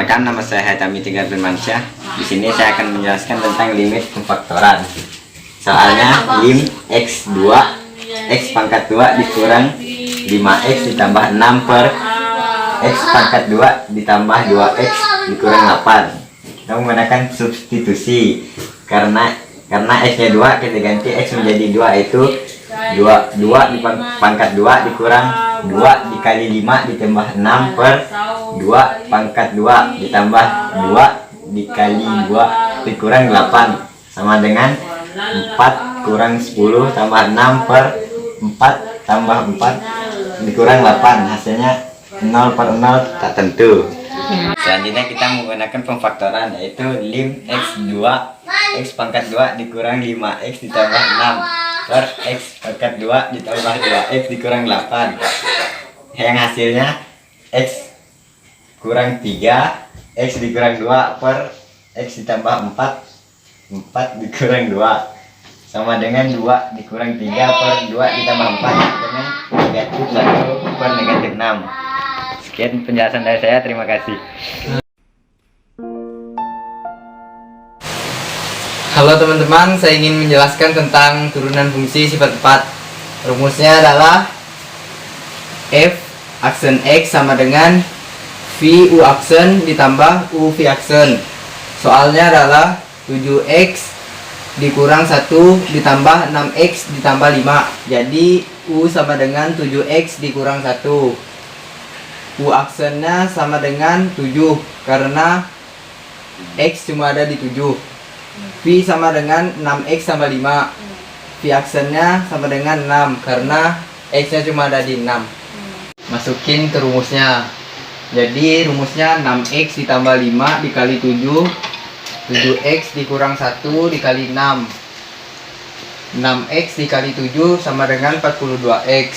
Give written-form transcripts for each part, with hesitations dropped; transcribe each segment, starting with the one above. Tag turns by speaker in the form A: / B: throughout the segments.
A: Perkenalkan, nama saya Haitami Tinggal Firmansyah. Di sini saya akan menjelaskan tentang limit pemfaktoran. Soalnya lim x2 x pangkat 2 dikurang 5x ditambah 6 per x pangkat 2 ditambah 2x dikurang 8. Kita menggunakan substitusi karena x nya 2, kita ganti x menjadi 2, itu 2 di pangkat 2 dikurang 2 dikali 5 ditambah 6 per 2 pangkat 2 ditambah 2 dikali 2 dikurang 8 sama dengan 4 kurang 10 tambah 6 per 4 tambah 4 dikurang 8, hasilnya 0 per 0 tak tentu. Selanjutnya kita menggunakan pemfaktoran, yaitu lim x2 x pangkat 2 dikurang 5x ditambah 6 per x pangkat 2 ditambah 2x dikurang 8, yang hasilnya x kurang 3 x dikurang 2 per x ditambah 4 dikurang 2 sama dengan 2 dikurang 3 per 2 ditambah 4 dengan negatif 1 per negatif 6. Sekian penjelasan dari saya, terima kasih.
B: Halo teman-teman, saya ingin menjelaskan tentang turunan fungsi sifat 4. Rumusnya adalah f aksen x sama dengan v u aksen ditambah u v aksen. Soalnya adalah 7x dikurang 1 ditambah 6x ditambah 5. Jadi u sama dengan 7x dikurang 1. U aksennya sama dengan 7 karena x cuma ada di 7. V sama dengan 6x tambah 5. V aksennya sama dengan 6 karena x nya cuma ada di 6. Masukin ke rumusnya. Jadi rumusnya 6x ditambah 5 dikali 7, 7x dikurang 1 dikali 6. 6x dikali 7 sama dengan 42x.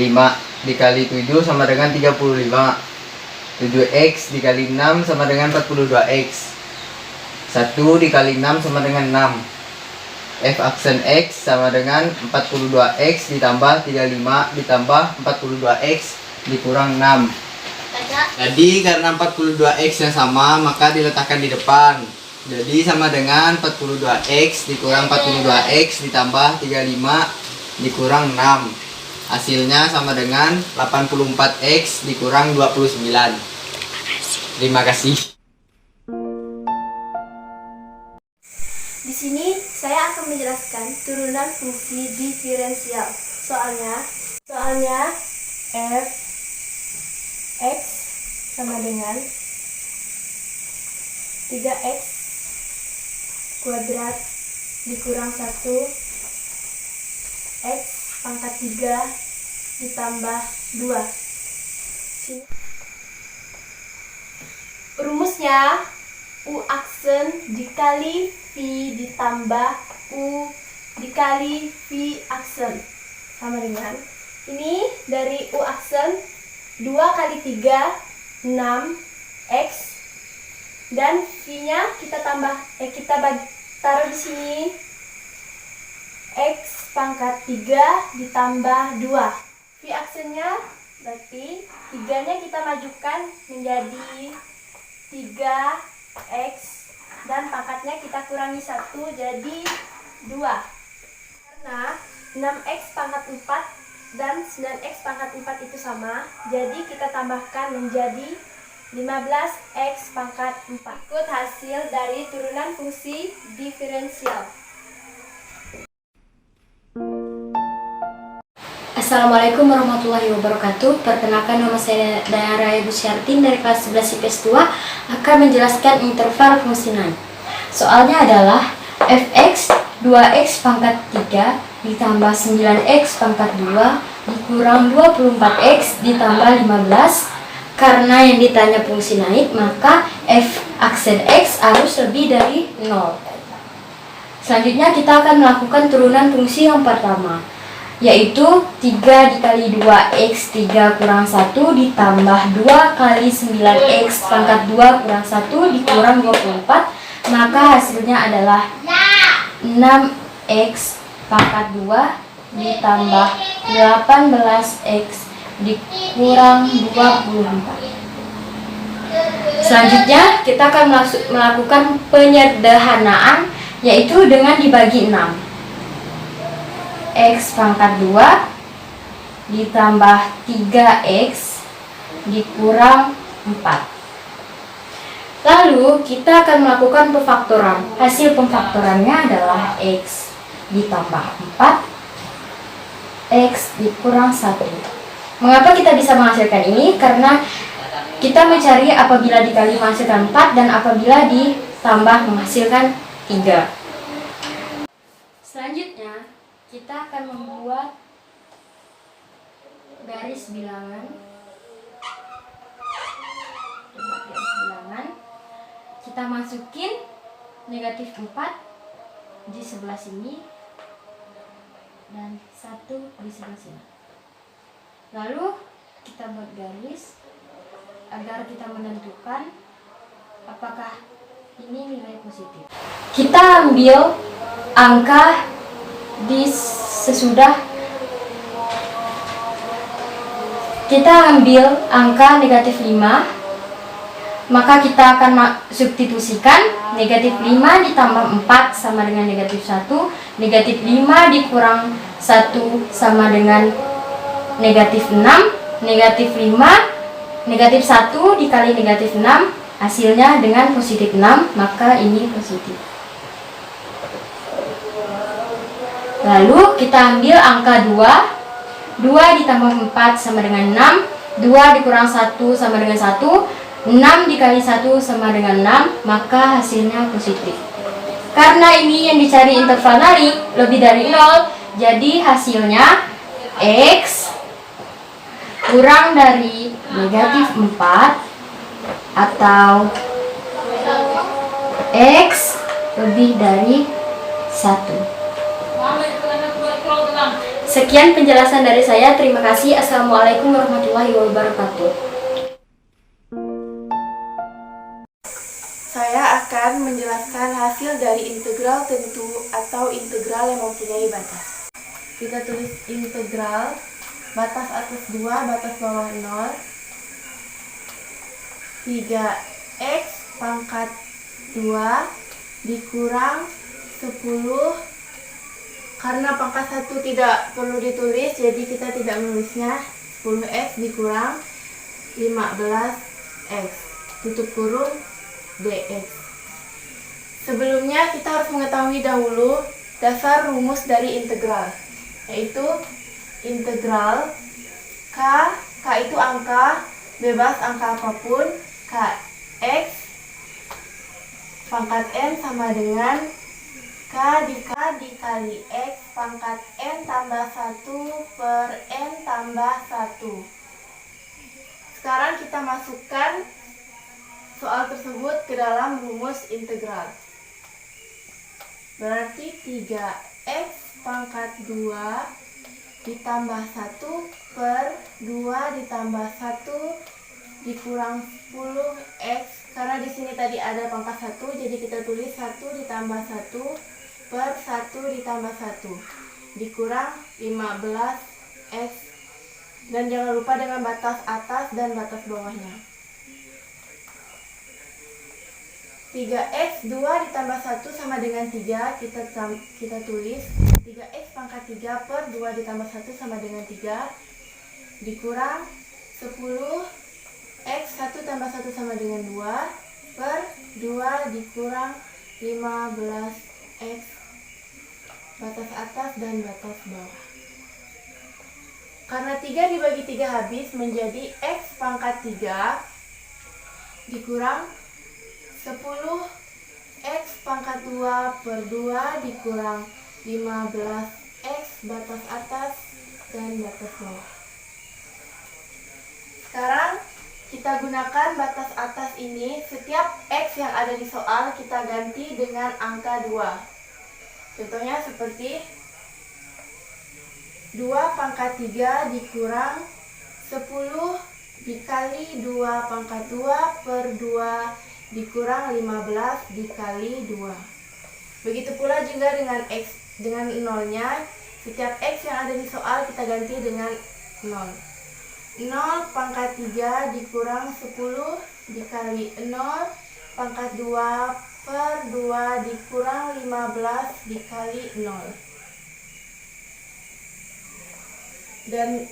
B: 5 dikali 7 sama dengan 35. 7x dikali 6 sama dengan 42x. 1 dikali 6 sama dengan 6. F aksen x sama dengan 42x ditambah 35 ditambah 42x dikurang 6. Jadi karena 42x yang sama maka diletakkan di depan. Jadi sama dengan 42x dikurang 42x ditambah 35 dikurang 6. Hasilnya sama dengan 84x dikurang 29. Terima kasih.
C: Di sini saya akan menjelaskan turunan fungsi diferensial. Soalnya f x sama dengan 3x kuadrat dikurang 1 x pangkat 3 ditambah 2. Rumusnya u aksen dikali v ditambah u dikali v aksen sama dengan ini, dari u aksen 2 kali 3 6x dan v nya kita taruh di sini x pangkat 3 ditambah 2. V aksennya berarti 3 nya kita majukan menjadi 3x dan pangkatnya kita kurangi 1 jadi 2. Karena 6x pangkat 4 dan 9x pangkat 4 itu sama, jadi kita tambahkan menjadi 15x pangkat 4. Ikut hasil dari turunan fungsi diferensial.
D: Assalamualaikum warahmatullahi wabarakatuh. Perkenalkan, nama saya Dayara Ibu Syartin dari kelas 11 IPS 2 akan menjelaskan interval fungsi naik. Soalnya adalah fx 2x pangkat 3 ditambah 9x pangkat 2 dikurang 24x ditambah 15. Karena yang ditanya fungsi naik, maka f aksen x harus lebih dari 0. Selanjutnya kita akan melakukan turunan fungsi yang pertama, yaitu 3 dikali 2x 3 kurang 1 ditambah 2 kali 9x pangkat 2 kurang 1 dikurang 24, maka hasilnya adalah 6x pangkat 2 ditambah 18x dikurang 24. Selanjutnya kita akan melakukan penyederhanaan, yaitu dengan dibagi 6. X pangkat 2 ditambah 3X dikurang 4. Lalu kita akan melakukan pemfaktoran. Hasil pemfaktorannya adalah X ditambah 4 X dikurang 1. Mengapa kita bisa menghasilkan ini? Karena kita mencari apabila dikali menghasilkan 4 dan apabila ditambah menghasilkan 3. Selanjutnya kita akan membuat garis bilangan. Kita masukin negatif 4 di sebelah sini dan 1 di sebelah sini. Lalu kita buat garis agar kita menentukan apakah ini nilai positif. Kita ambil angka di sesudah kita ambil angka negatif 5, maka kita akan substitusikan negatif 5 ditambah 4 sama dengan negatif 1, negatif 5 dikurang 1 sama dengan negatif 6, negatif 5, negatif 1 dikali negatif 6, hasilnya dengan positif 6, maka ini positif. Lalu kita ambil angka 2 ditambah 4 sama dengan 6, 2 dikurang 1 sama dengan 1, 6 dikali 1 sama dengan 6, maka hasilnya positif. Karena ini yang dicari interval lebih dari 0, jadi hasilnya X kurang dari negatif 4 atau X lebih dari 1. Sekian penjelasan dari saya. Terima kasih. Assalamualaikum warahmatullahi wabarakatuh.
C: Saya akan menjelaskan hasil dari integral tentu atau integral yang mempunyai batas. Kita tulis integral batas atas 2, batas bawah 0, 3x pangkat 2 dikurang 10. Karena pangkat 1 tidak perlu ditulis, jadi kita tidak menulisnya. 10x dikurang 15x tutup kurung dx. Sebelumnya kita harus mengetahui dahulu dasar rumus dari integral, yaitu integral k itu angka, bebas angka apapun, kx pangkat n sama dengan k dikali x pangkat n tambah 1 per n tambah 1. Sekarang kita masukkan soal tersebut ke dalam rumus integral. Berarti 3x pangkat 2 ditambah 1 per 2 ditambah 1 dikurang 10x. Karena di sini tadi ada pangkat 1, jadi kita tulis 1 ditambah 1 per 1 ditambah 1 dikurang 15x, dan jangan lupa dengan batas atas dan batas bawahnya. 3x 2 ditambah 1 sama dengan 3, kita tulis 3x pangkat 3 per 2 ditambah 1 sama dengan 3 dikurang 10x 1 tambah 1 sama dengan 2 per 2 dikurang 15x, batas atas dan batas bawah. Karena 3 dibagi 3 habis menjadi x pangkat 3 dikurang 10x pangkat 2 per 2 dikurang 15x, batas atas dan batas bawah. Sekarang kita gunakan batas atas ini. Setiap x yang ada di soal kita ganti dengan angka 2. Contohnya seperti 2 pangkat 3 dikurang 10 dikali 2 pangkat 2 per 2 dikurang 15 dikali 2. Begitu pula juga dengan x, dengan nolnya. Setiap x yang ada di soal kita ganti dengan 0. 0 pangkat 3 dikurang 10 dikali 0 pangkat 2 per 2 dikurang 15 dikali 0. Dan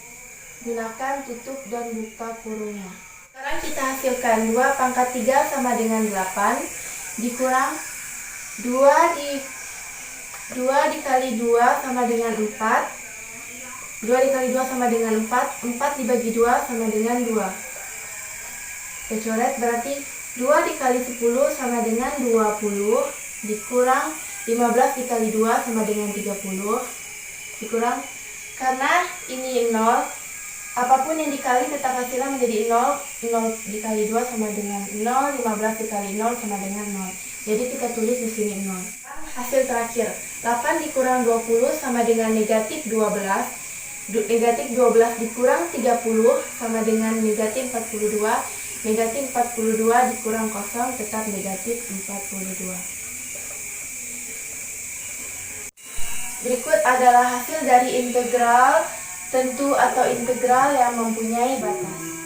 C: gunakan tutup dan buka kurungnya. Sekarang kita hasilkan 2 pangkat 3 sama dengan 8 dikurang 2 dikali 2 sama dengan 4. 2 dikali 2 sama dengan 4. 4 dibagi 2 sama dengan 2. Kita coret, berarti 2 dikali 10 sama dengan 20 dikurang 15 dikali 2 sama dengan 30 dikurang, karena ini 0, apapun yang dikali tetap hasilnya menjadi 0. 0 dikali 2 sama dengan 0, 15 dikali 0 sama dengan 0. Jadi kita tulis di sini 0. Hasil terakhir, 8 dikurang 20 sama dengan negatif 12. Negatif 12 dikurang 30 sama dengan negatif 42. Negatif 42 dikurang 0 tetap negatif 42. Berikut adalah hasil dari integral tentu atau integral yang mempunyai batas.